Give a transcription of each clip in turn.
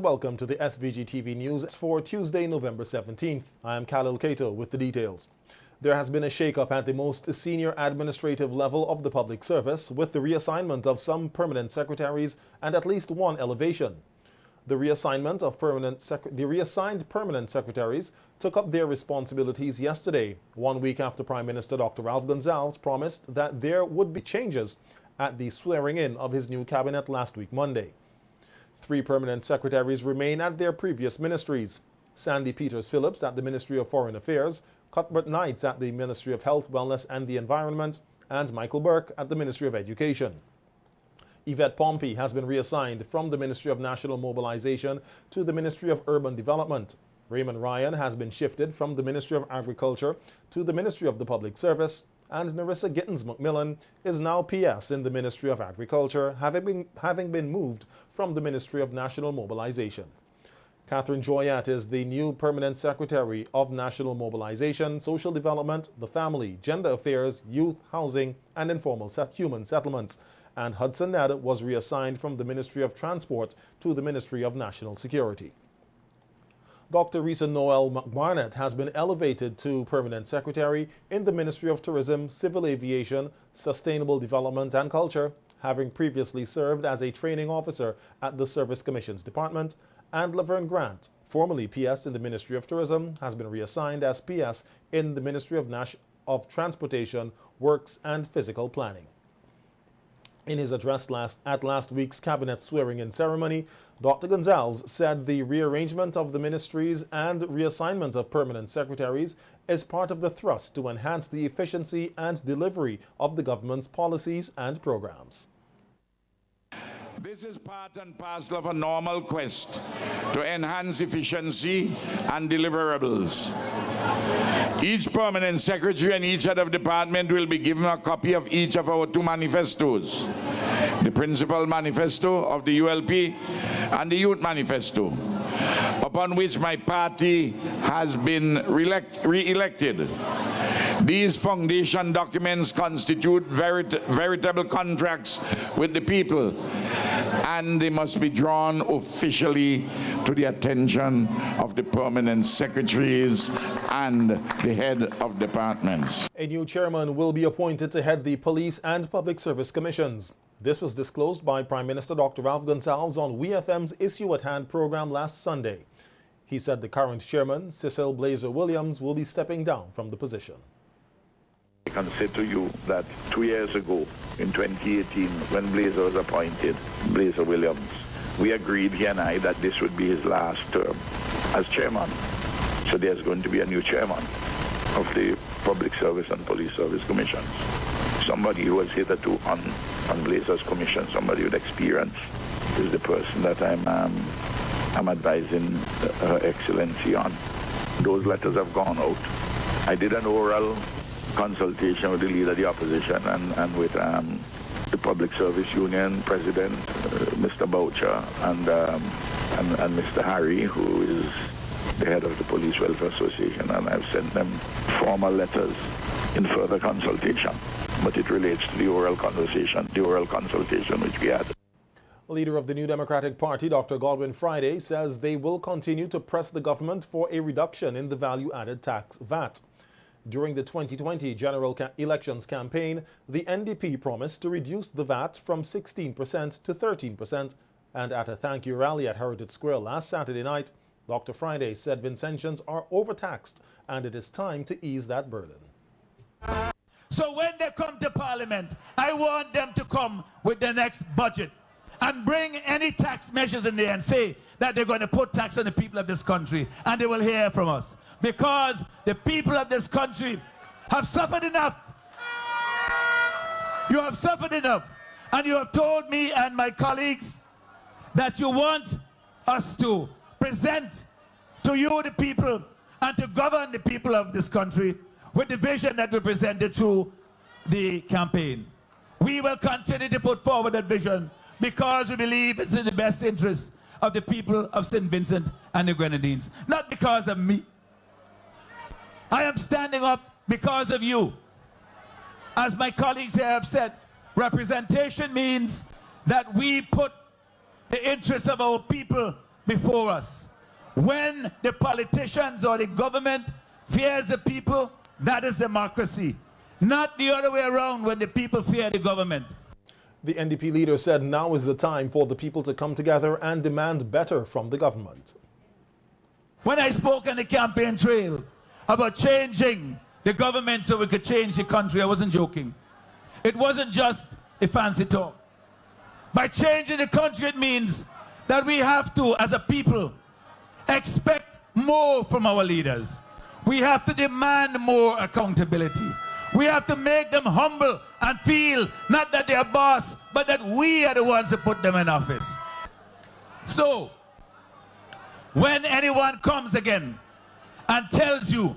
welcome to the SVG-TV news for Tuesday, November 17th. I am Khalil Kato with the details. There has been a shake-up at the most senior administrative level of the public service with the reassignment of some permanent secretaries and at least one elevation. The reassigned permanent secretaries took up their responsibilities yesterday, 1 week after Prime Minister Dr. Ralph Gonsalves promised that there would be changes at the swearing-in of his new cabinet last week Monday. 3 permanent secretaries remain at their previous ministries: Sandy Peters-Phillips at the Ministry of Foreign Affairs, Cuthbert Knights at the Ministry of Health, Wellness and the Environment, and Michael Burke at the Ministry of Education. Yvette Pompey has been reassigned from the Ministry of National Mobilization to the Ministry of Urban Development. Raymond Ryan has been shifted from the Ministry of Agriculture to the Ministry of the Public Service, and Narissa Gittins McMillan is now PS in the Ministry of Agriculture, having been moved from the Ministry of National Mobilization. Catherine Joyette is the new Permanent Secretary of National Mobilization, Social Development, the Family, Gender Affairs, Youth, Housing and Informal Human Settlements, and Hudson Ned was reassigned from the Ministry of Transport to the Ministry of National Security. Dr. Risa Noel McBarnett has been elevated to Permanent Secretary in the Ministry of Tourism, Civil Aviation, Sustainable Development and Culture, having previously served as a training officer at the Service Commissions Department, and Laverne Grant, formerly PS in the Ministry of Tourism, has been reassigned as PS in the Ministry of Transportation, Works and Physical Planning. In his address at last week's cabinet swearing-in ceremony, Dr. Gonsalves said the rearrangement of the ministries and reassignment of permanent secretaries is part of the thrust to enhance the efficiency and delivery of the government's policies and programs. This is part and parcel of a normal quest to enhance efficiency and deliverables. Each permanent secretary and each head of department will be given a copy of each of our 2 manifestos: the Principal Manifesto of the ULP and the Youth Manifesto, upon which my party has been re-elected. These foundation documents constitute veritable contracts with the people, and they must be drawn officially to the attention of the permanent secretaries and the head of departments. A new chairman will be appointed to head the Police and Public Service Commissions. This was disclosed by Prime Minister Dr. Ralph Gonsalves on WeFM's Issue at Hand program last Sunday. He said the current chairman, Cecil Blazer Williams, will be stepping down from the position. I can say to you that 2 years ago, in 2018, when Blazer was appointed, Blazer Williams, we agreed, he and I, that this would be his last term as chairman. So there's going to be a new chairman of the Public Service and Police Service Commissions. Somebody who was hitherto on Blazer's commission, somebody with experience, is the person that I'm advising Her Excellency on. Those letters have gone out. I did an oral consultation with the leader of the opposition and with the Public Service Union President, Mr. Boucher, and Mr. Harry, who is the head of the Police Welfare Association, and I've sent them formal letters in further consultation. But it relates to the oral consultation which we had. Leader of the New Democratic Party, Dr. Godwin Friday, says they will continue to press the government for a reduction in the value-added tax VAT. During the 2020 general elections campaign, the NDP promised to reduce the VAT from 16% to 13%, and at a thank-you rally at Heritage Square last Saturday night, Dr. Friday said Vincentians are overtaxed and it is time to ease that burden. So when they come to Parliament, I want them to come with the next budget and bring any tax measures in there and say that they're going to put tax on the people of this country, and they will hear from us. Because the people of this country have suffered enough. You have suffered enough. And you have told me and my colleagues that you want us to present to you, the people, and to govern the people of this country with the vision that we presented through the campaign. We will continue to put forward that vision because we believe it's in the best interest of the people of St. Vincent and the Grenadines. Not because of me. I am standing up because of you. As my colleagues here have said, representation means that we put the interests of our people before us. When the politicians or the government fears the people, that is democracy. Not the other way around when the people fear the government. The NDP leader said now is the time for the people to come together and demand better from the government. When I spoke on the campaign trail about changing the government so we could change the country, I wasn't joking. It wasn't just a fancy talk. By changing the country, it means that we have to, as a people, expect more from our leaders. We have to demand more accountability. We have to make them humble and feel not that they're boss, but that we are the ones who put them in office. So, when anyone comes again and tells you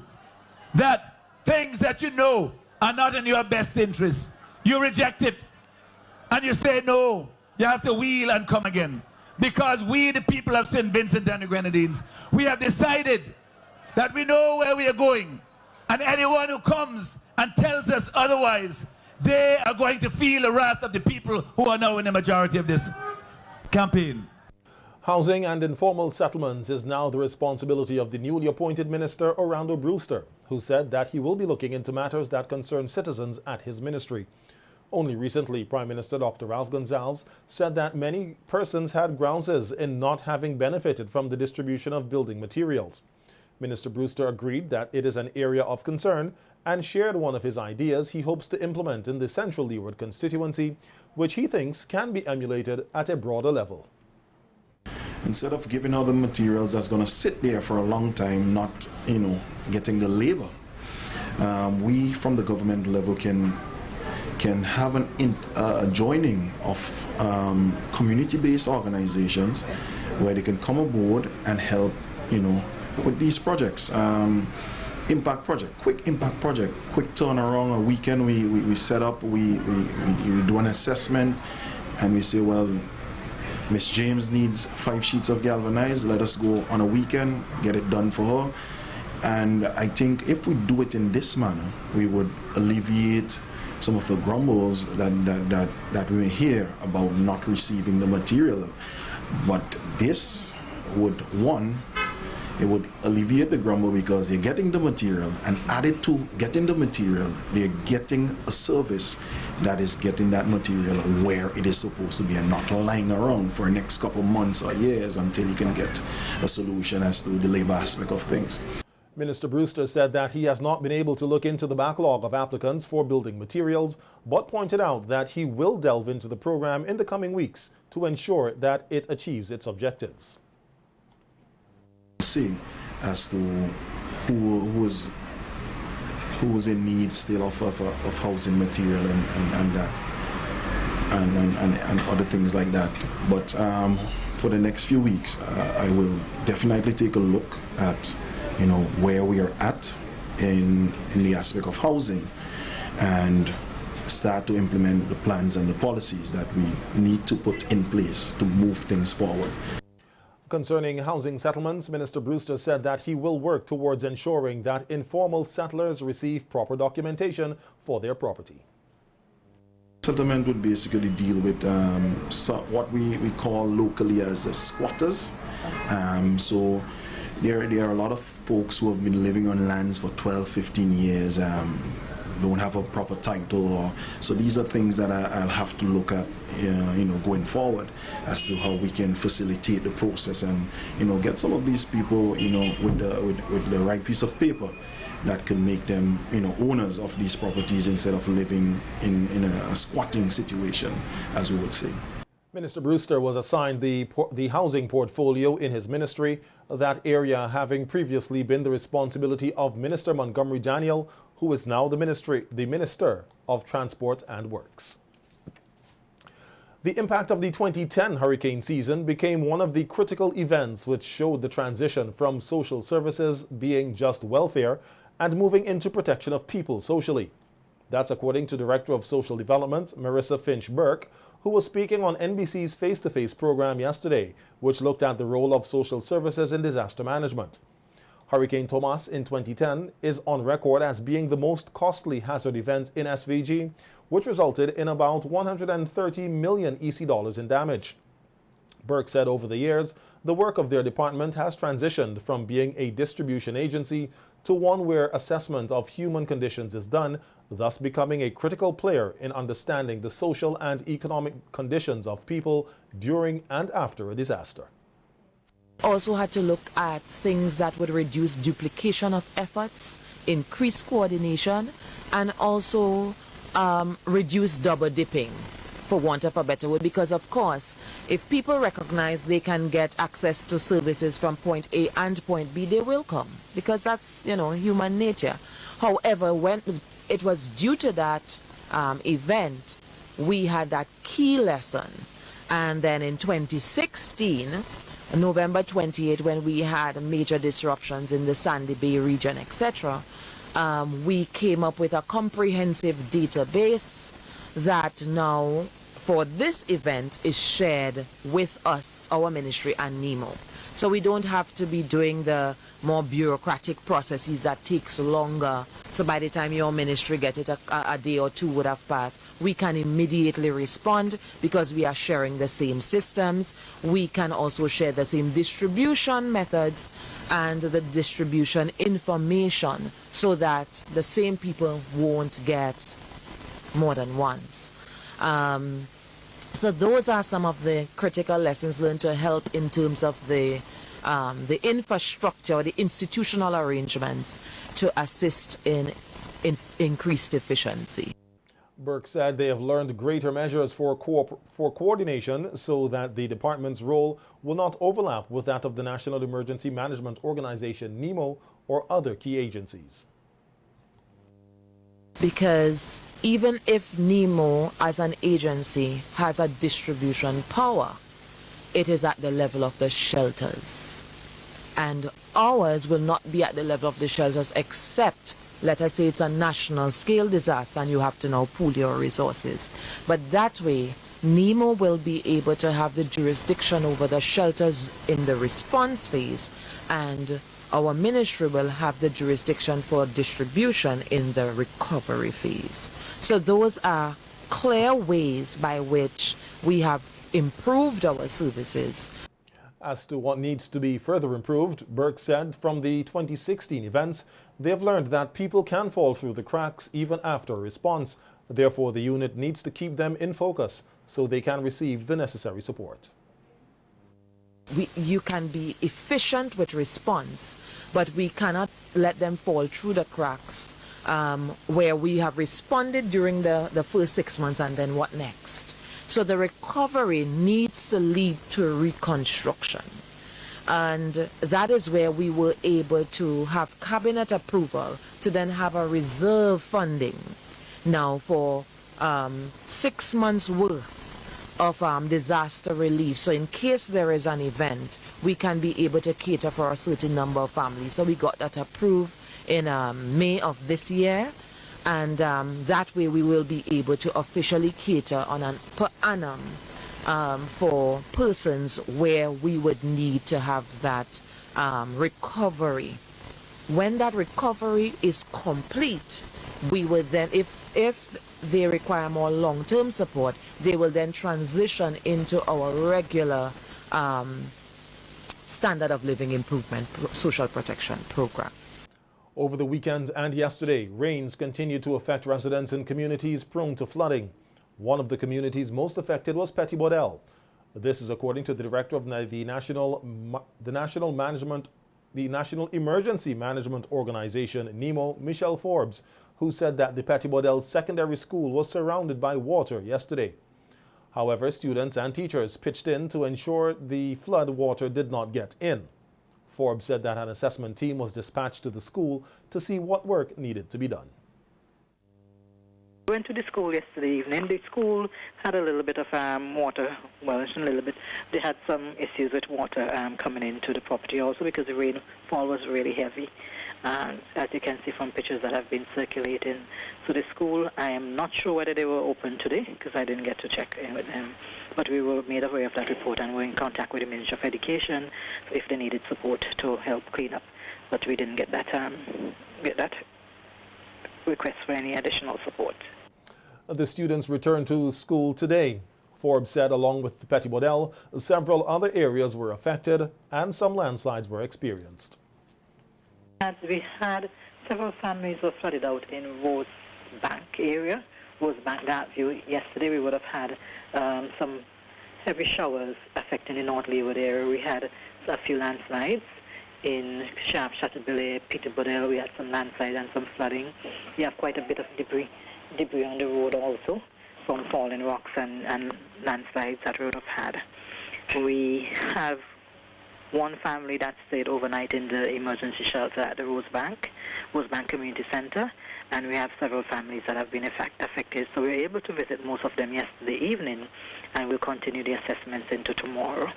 that things that you know are not in your best interest, you reject it and you say no, you have to wheel and come again. Because we, the people of St. Vincent and the Grenadines, we have decided that we know where we are going. And anyone who comes and tells us otherwise, they are going to feel the wrath of the people who are now in the majority of this campaign. Housing and informal settlements is now the responsibility of the newly appointed minister, Orlando Brewster, who said that he will be looking into matters that concern citizens at his ministry. Only recently, Prime Minister Dr. Ralph Gonsalves said that many persons had grounds in not having benefited from the distribution of building materials. Minister Brewster agreed that it is an area of concern and shared one of his ideas he hopes to implement in the Central Leeward constituency, which he thinks can be emulated at a broader level. Instead of giving out the materials that's going to sit there for a long time, not, getting the labor, we from the government level can have a joining of community-based organizations where they can come aboard and help, with these projects. Impact project, quick impact project, quick turnaround. A weekend we set up, we do an assessment, and we say, well, Miss James needs 5 sheets of galvanized. Let us go on a weekend, get it done for her. And I think if we do it in this manner, we would alleviate some of the grumbles that we may hear about not receiving the material. But this would, it would alleviate the grumble because they're getting the material, and added to getting the material, they're getting a service that is getting that material where it is supposed to be and not lying around for the next couple months or years until you can get a solution as to the labor aspect of things. Minister Brewster said that he has not been able to look into the backlog of applicants for building materials, but pointed out that he will delve into the program in the coming weeks to ensure that it achieves its objectives. See as to who is in need still of housing material and that and other things like that. But for the next few weeks, I will definitely take a look at where we are at in the aspect of housing and start to implement the plans and the policies that we need to put in place to move things forward. Concerning housing settlements, Minister Brewster said that he will work towards ensuring that informal settlers receive proper documentation for their property. Settlement would basically deal with what we call locally as the squatters. So there are a lot of folks who have been living on lands for 12, 15 years, don't have a proper title, so these are things that I'll have to look at, going forward as to how we can facilitate the process and, get some of these people, with the right piece of paper that can make them, owners of these properties instead of living in a squatting situation, as we would say. Minister Brewster was assigned the housing portfolio in his ministry, that area having previously been the responsibility of Minister Montgomery Daniel, who is now the Minister of Transport and Works. The impact of the 2010 hurricane season became one of the critical events which showed the transition from social services being just welfare and moving into protection of people socially. That's according to Director of Social Development, Marissa Finch-Burke, who was speaking on NBC's Face-to-Face program yesterday, which looked at the role of social services in disaster management. Hurricane Thomas in 2010 is on record as being the most costly hazard event in SVG, which resulted in about 130 million EC dollars in damage. Burke said over the years, the work of their department has transitioned from being a distribution agency to one where assessment of human conditions is done, thus becoming a critical player in understanding the social and economic conditions of people during and after a disaster. Also had to look at things that would reduce duplication of efforts, increase coordination, and also reduce double dipping, for want of a better word, because of course, if people recognize they can get access to services from point A and point B, they will come, because that's, you know, human nature. However, when it was due to that event, we had that key lesson. And then in 2016, November 28, when we had major disruptions in the Sandy Bay region, etc., we came up with a comprehensive database that now, for this event, is shared with us, our ministry, and NEMO. So we don't have to be doing the more bureaucratic processes that takes longer. So by the time your ministry gets it, a day or two would have passed. We can immediately respond because we are sharing the same systems. We can also share the same distribution methods and the distribution information so that the same people won't get more than once. So those are some of the critical lessons learned to help in terms of the infrastructure, the institutional arrangements to assist in increased efficiency. Burke said they have learned greater measures for coordination so that the department's role will not overlap with that of the National Emergency Management Organization, NEMO, or other key agencies. Because even if NEMO as an agency has a distribution power, it is at the level of the shelters. And ours will not be at the level of the shelters except, let us say it's a national scale disaster and you have to now pool your resources. But that way, NEMO will be able to have the jurisdiction over the shelters in the response phase, and our ministry will have the jurisdiction for distribution in the recovery phase. So those are clear ways by which we have improved our services. As to what needs to be further improved, Burke said from the 2016 events, they have learned that people can fall through the cracks even after a response. Therefore, the unit needs to keep them in focus so they can receive the necessary support. You can be efficient with response, but we cannot let them fall through the cracks where we have responded during the first 6 months and then what next? So the recovery needs to lead to reconstruction. And that is where we were able to have cabinet approval to then have a reserve funding now for 6 months worth of disaster relief. So in case there is an event, we can be able to cater for a certain number of families. So we got that approved in May of this year. And that way we will be able to officially cater on an per annum for persons where we would need to have that recovery. When that recovery is complete, we would then, if they require more long-term support, they will then transition into our regular standard of living improvement social protection programs. Over the weekend and yesterday, rains continued to affect residents in communities prone to flooding. One of the communities most affected was Petit Bodel. This is according to the director of the National Emergency Management Organization, NEMO, Michelle Forbes, who said that the Petit Bodel Secondary School was surrounded by water yesterday. However, students and teachers pitched in to ensure the flood water did not get in. Forbes said that an assessment team was dispatched to the school to see what work needed to be done. I went to the school yesterday evening. The school had a little bit of water, well, it's a little bit. They had some issues with water coming into the property also because the rainfall was really heavy. And as you can see from pictures that have been circulating. So the school, I am not sure whether they were open today because I didn't get to check in with them. But we were made aware of that report and we're in contact with the Ministry of Education if they needed support to help clean up. But we didn't get that request for any additional support. The students returned to school today. Forbes said along with the Petit Bodel, several other areas were affected and some landslides were experienced. We had several families were flooded out in Rosebank area, Rosebank, Dartview. Yesterday we would have had some heavy showers affecting the North Leeward area. We had a few landslides in Sharp, Chateaubillet, Petit Bodel. We had some landslides and some flooding. We have quite a bit of debris on the road also from falling rocks and landslides that we would have had. We have one family that stayed overnight in the emergency shelter at the Rosebank Community Center, and we have several families that have been affected. So we were able to visit most of them yesterday evening, and we'll continue the assessments into tomorrow.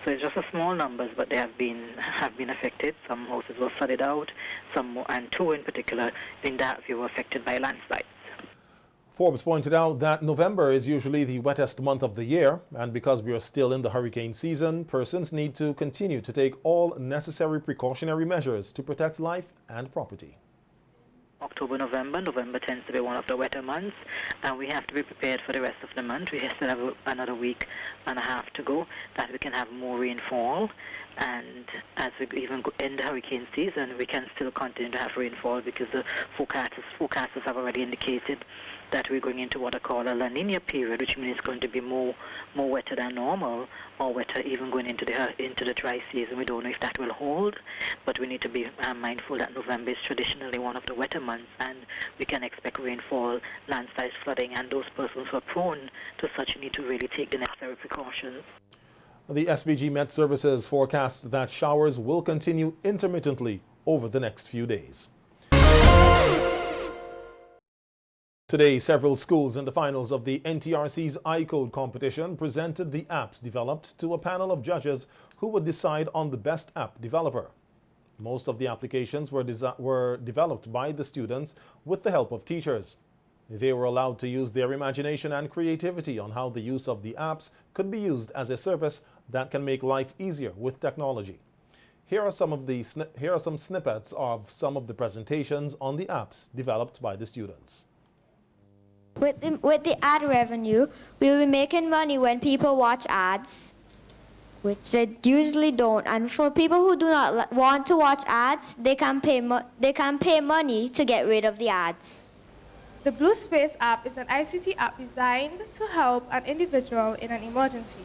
So it's just a small numbers, but they have been affected. Some houses were flooded out, and two in particular in Dartview were affected by landslides. Forbes pointed out that November is usually the wettest month of the year, and because we are still in the hurricane season, persons need to continue to take all necessary precautionary measures to protect life and property. October, November tends to be one of the wetter months, and we have to be prepared for the rest of the month. We still have another week and a half to go that we can have more rainfall, and as we even go in the hurricane season, we can still continue to have rainfall because the forecasters have already indicated that we're going into what I call a La Nina period, which means it's going to be more wetter than normal, or wetter even going into the dry season. We don't know if that will hold, but we need to be mindful that November is traditionally one of the wetter months, and we can expect rainfall, landslides, flooding, and those persons who are prone to such need to really take the necessary precautions. The SVG Met Services forecast that showers will continue intermittently over the next few days. Today, several schools in the finals of the NTRC's iCode competition presented the apps developed to a panel of judges who would decide on the best app developer. Most of the applications were developed by the students with the help of teachers. They were allowed to use their imagination and creativity on how the use of the apps could be used as a service that can make life easier with technology. Here are some snippets of some of the presentations on the apps developed by the students. With the ad revenue, we will be making money when people watch ads, which they usually don't. And for people who do not want to watch ads, they can pay money to get rid of the ads. The Blue Space app is an ICT app designed to help an individual in an emergency.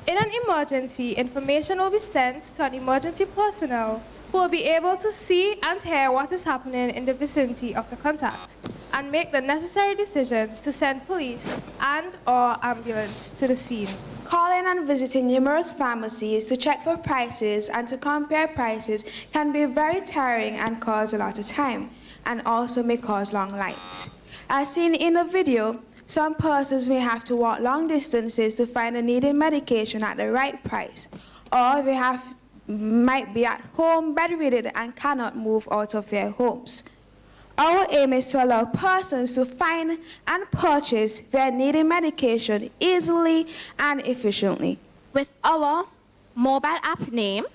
In an emergency, information will be sent to an emergency personnel who will be able to see and hear what is happening in the vicinity of the contact and make the necessary decisions to send police and/or ambulance to the scene. Calling and visiting numerous pharmacies to check for prices and to compare prices can be very tiring and cause a lot of time, and also may cause long lines. As seen in the video, some persons may have to walk long distances to find the needed medication at the right price, or they might be at home bedridden and cannot move out of their homes. Our aim is to allow persons to find and purchase their needed medication easily and efficiently. With our mobile app name,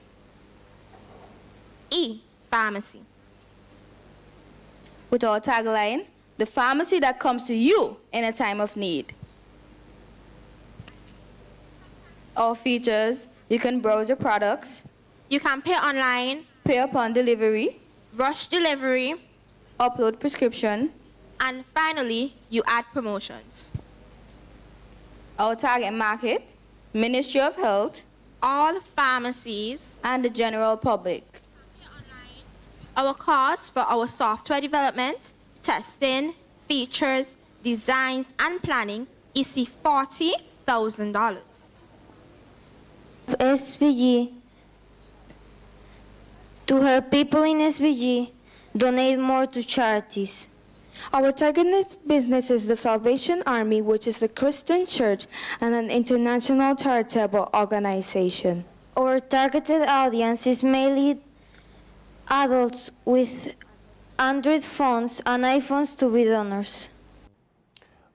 ePharmacy. With our tagline, the pharmacy that comes to you in a time of need. Our features, you can browse your products. You can pay online, pay upon delivery, rush delivery, upload prescription, and finally, you add promotions. Our target market, Ministry of Health, all pharmacies, and the general public. Our cost for our software development, testing, features, designs, and planning is $40,000. SVG, to help people in SVG donate more to charities. Our targeted business is the Salvation Army, which is a Christian church and an international charitable organization. Our targeted audience is mainly adults with Android phones and iPhones to be donors.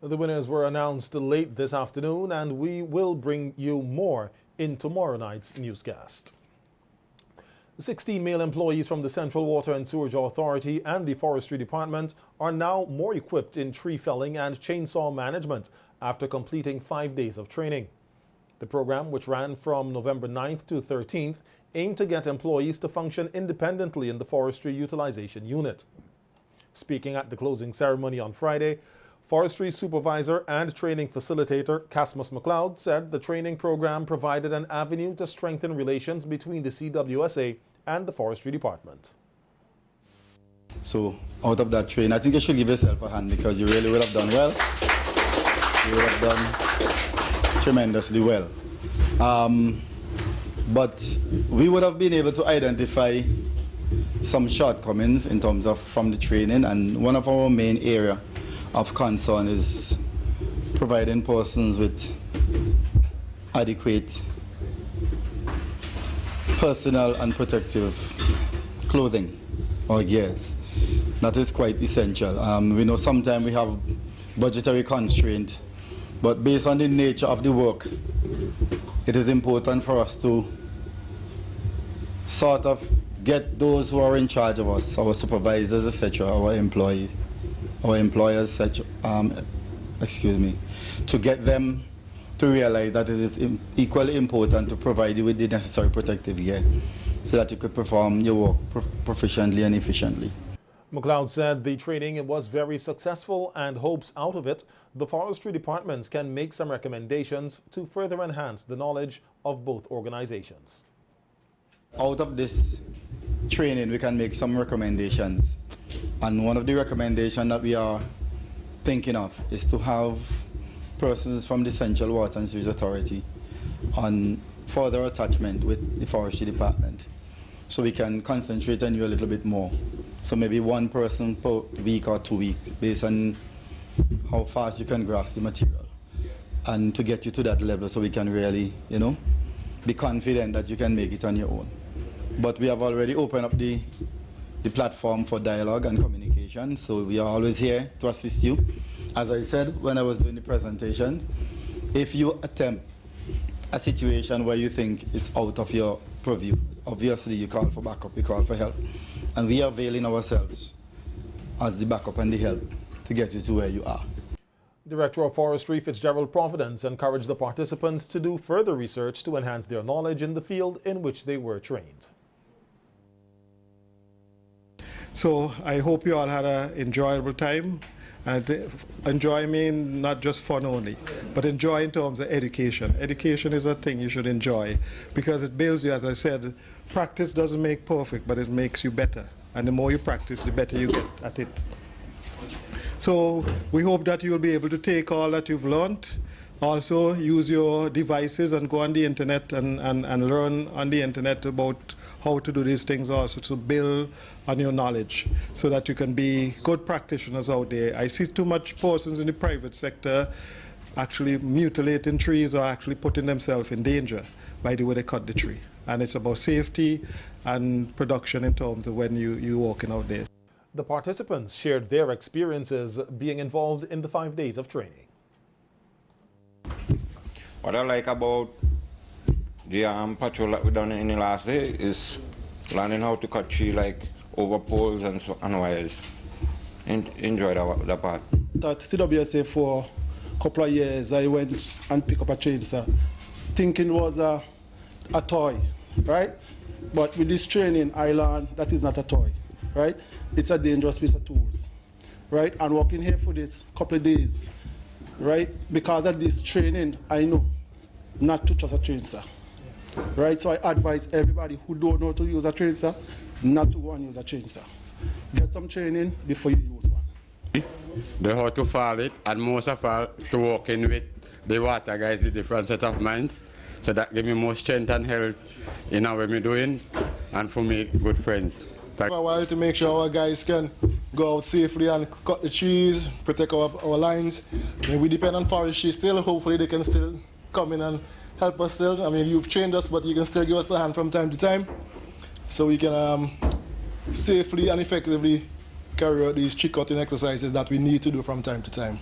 The winners were announced late this afternoon, and we will bring you more in tomorrow night's newscast. 16 male employees from the Central Water and Sewerage Authority and the Forestry Department are now more equipped in tree felling and chainsaw management after completing 5 days of training. The program, which ran from November 9th to 13th, aimed to get employees to function independently in the Forestry Utilization Unit. Speaking at the closing ceremony on Friday, Forestry Supervisor and Training Facilitator Casmus McLeod said the training program provided an avenue to strengthen relations between the CWSA and the Forestry Department. So, out of that training, I think you should give yourself a hand because you really would have done well. You would have done tremendously well. But we would have been able to identify some shortcomings in terms of from the training, and one of our main area of concern is providing persons with adequate personal and protective clothing or gears. That is quite essential. We know sometimes we have budgetary constraint, but based on the nature of the work, it is important for us to sort of get those who are in charge of us, our supervisors, etc., our employees, our employers, to get them to realize that it is equally important to provide you with the necessary protective gear so that you could perform your work proficiently and efficiently. McLeod said the training was very successful and hopes out of it the forestry departments can make some recommendations to further enhance the knowledge of both organizations. Out of this training, we can make some recommendations. And one of the recommendations that we are thinking of is to have persons from the Central Water and Sewage Authority on further attachment with the Forestry Department, so we can concentrate on you a little bit more. So maybe one person per week or 2 weeks, based on how fast you can grasp the material, and to get you to that level so we can really, be confident that you can make it on your own. But we have already opened up the platform for dialogue and communication, so we are always here to assist you. As I said when I was doing the presentation, if you attempt a situation where you think it's out of your purview, obviously you call for backup, you call for help. And we are availing ourselves as the backup and the help to get you to where you are. Director of Forestry Fitzgerald Providence encouraged the participants to do further research to enhance their knowledge in the field in which they were trained. So I hope you all had an enjoyable time. And enjoy mean not just fun only, but enjoy in terms of education. Education is a thing you should enjoy because it builds you, as I said, practice doesn't make perfect, but it makes you better. And the more you practice, the better you get at it. So we hope that you'll be able to take all that you've learned, also use your devices and go on the internet and learn on the internet about how to do these things also, to build on your knowledge so that you can be good practitioners out there. I see too much persons in the private sector actually mutilating trees or actually putting themselves in danger by the way they cut the tree. And it's about safety and production in terms of when you're walking out there. The participants shared their experiences being involved in the 5 days of training. What I like about the patrol that we done in the last day is learning how to cut tree like over poles and wires. Enjoy that part. At CWSA for a couple of years, I went and picked up a chainsaw, thinking it was a toy, right? But with this training, I learned that is not a toy, right? It's a dangerous piece of tools, right? And working here for this couple of days, right? Because of this training, I know not to trust a chainsaw, right? So I advise everybody who don't know to use a chainsaw not to go and use a chainsaw. Get some training before you use one. They how to follow it, and most of all, to work in with the water guys with different set of minds. So that give me more strength and health in how we're doing, and for me, good friends. I wanted to make sure our guys can go out safely and cut the trees, protect our lines. I mean, we depend on forestry still. Hopefully they can still come in and help us still. I mean, you've trained us, but you can still give us a hand from time to time so we can safely and effectively carry out these tree cutting exercises that we need to do from time to time.